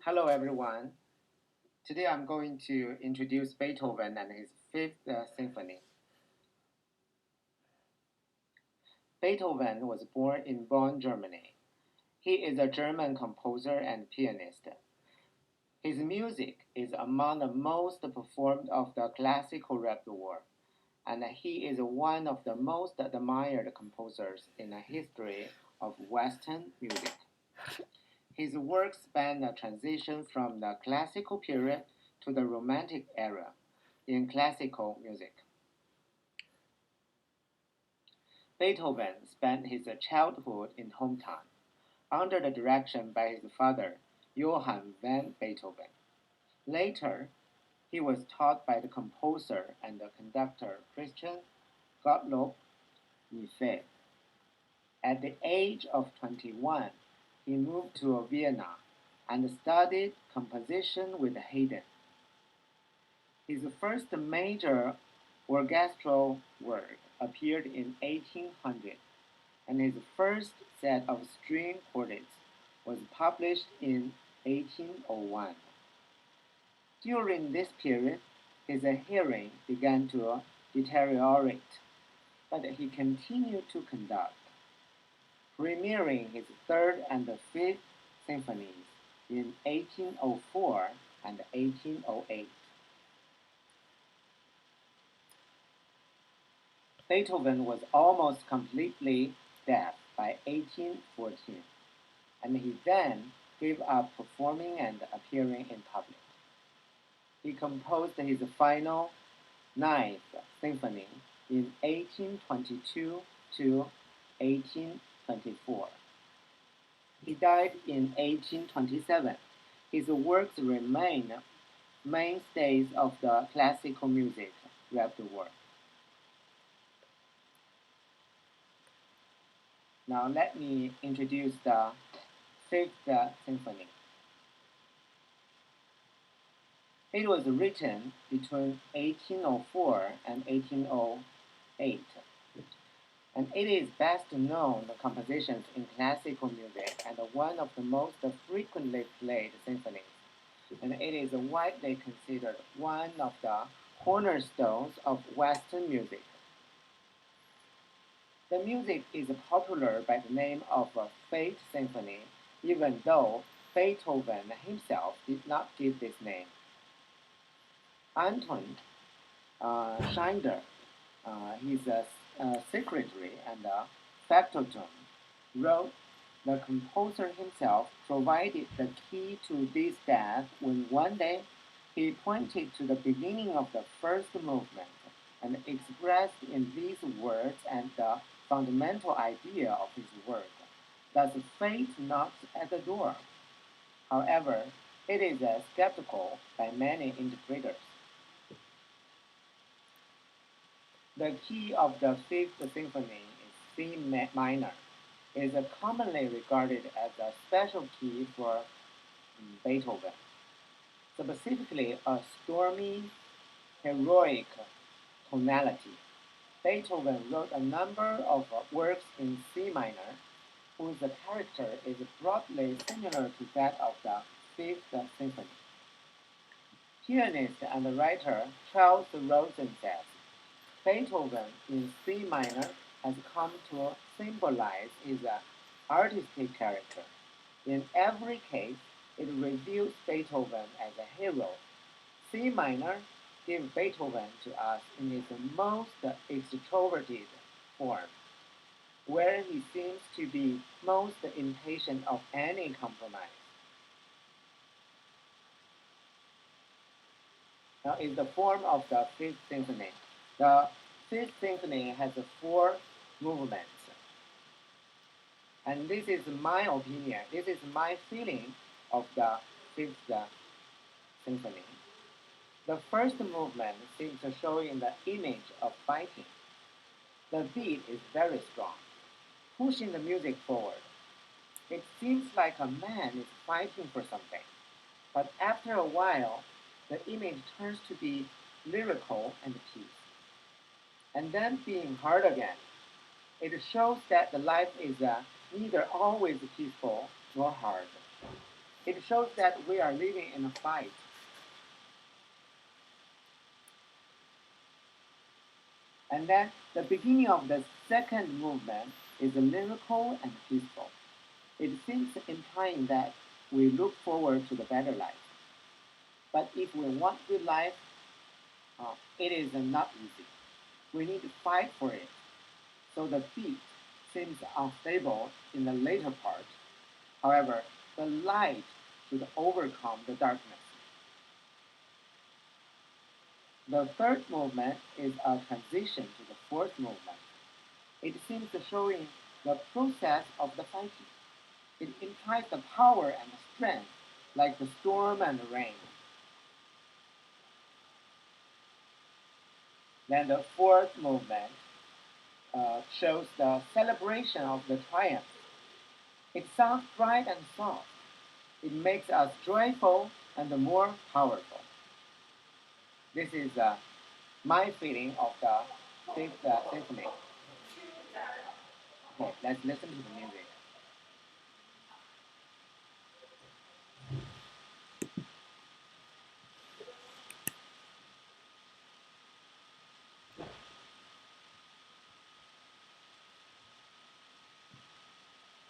Hello, everyone. Today I'm going to introduce Beethoven and his Fifth Symphony. Beethoven was born in Bonn, Germany. He is a German composer and pianist. His music is among the most performed of the classical repertoire, and he is one of the most admired composers in the history of Western music. His works span the transition from the classical period to the Romantic era in classical music. Beethoven spent his childhood in hometown, under the direction by his father, Johann van Beethoven. Later, he was taught by the composer and the conductor Christian Gottlob Niffel. At the age of 21, he moved to Vienna and studied composition with Haydn. His first major orchestral work appeared in 1800, and his first set of string quartets was published in 1801. During this period, his hearing began to deteriorate, but he continued to conduct, premiering his third and fifth symphonies in 1804 and 1808. Beethoven was almost completely deaf by 1814, and he then gave up performing and appearing in public. He composed his final Ninth Symphony in 1822 to 1824. He died in 1827. His works remain mainstays of the classical music repertoire. Now let me introduce the Fifth Symphony. It was written between 1804 and 1808, and it is best known compositions in classical music and one of the most frequently played symphonies, and it is widely considered one of the cornerstones of Western music. The music is popular by the name of Fifth Symphony, even though Beethoven himself did not give this name. Anton Schinder, his secretary and factotum, wrote, "The composer himself provided the key to this death when one day he pointed to the beginning of the first movement and expressed in these words and the fundamental idea of his work. Thus fate knocks at the door. However, it is skeptical by many interpreters. The key of the Fifth Symphony is C minor. It is commonly regarded as a special key for Beethoven, specifically a stormy, heroic tonality. Beethoven wrote a number of works in C minor whose character is broadly similar to that of the Fifth Symphony. Pianist and writer Charles Rosen says, Beethoven in C minor has come to symbolize his artistic character. In every case, it reveals Beethoven as a hero. C minor gives Beethoven to us in his most extroverted form, where he seems to be most impatient of any compromise. Now, in the form of the Fifth Symphony. The Fifth Symphony has four movements, and this is my opinion. This is my feeling of the Fifth Symphony. The first movement seems to show in the image of fighting. The beat is very strong, pushing the music forward. It seems like a man is fighting for something, but after a while, the image turns to be lyrical and peace, and then being hard again. It shows that the life is neither always peaceful nor hard. It shows that we are living in a fight. And then the beginning of the second movement is lyrical and peaceful. It seems implying that we look forward to the better life. But if we want good life, it is not easy. We need to fight for it. So the beat seems unstable in the later part. However, the light should overcome the darkness. The third movement is a transition to the fourth movement. It seems showing the process of the fighting. It implies the power and the strength, like the storm and the rain. Then the fourth movement shows the celebration of the triumph. It sounds bright and soft. It makes us joyful and more powerful. This is my feeling of the fifth symphony. Okay, let's listen to the music.